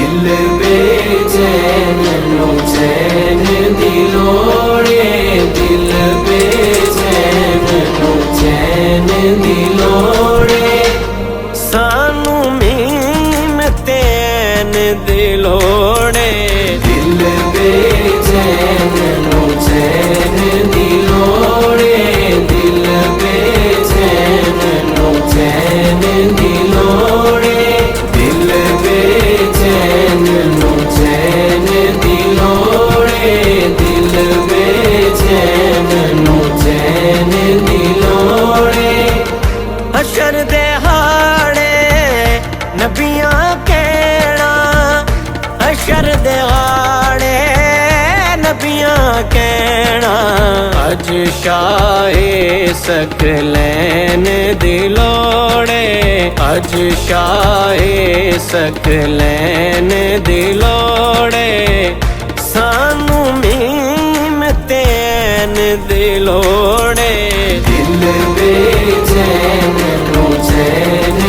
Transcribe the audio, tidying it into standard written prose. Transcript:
दिल बेचैन नो चैन दी लोड़े दिल बेचैन नो चैन दी लोड़े सानू मीम तैन दी लोड़े दिल बेचैन नो चैन दी लोड़े दिल बेचैन नो चैन दी लोड़े दिल बेचैन नो चैन दी लोड़े दिल बेचैन नो चैन दी लोड़े हशर दे हाड़े नबियां कहना हशर दे हाड़े नबियां कहना अज शाहे सकलैन दी लोड़े अज शाहे सकलैन दी लोड़े सानू मीम तैन दी लोड़े दिल बेचैन नो चैन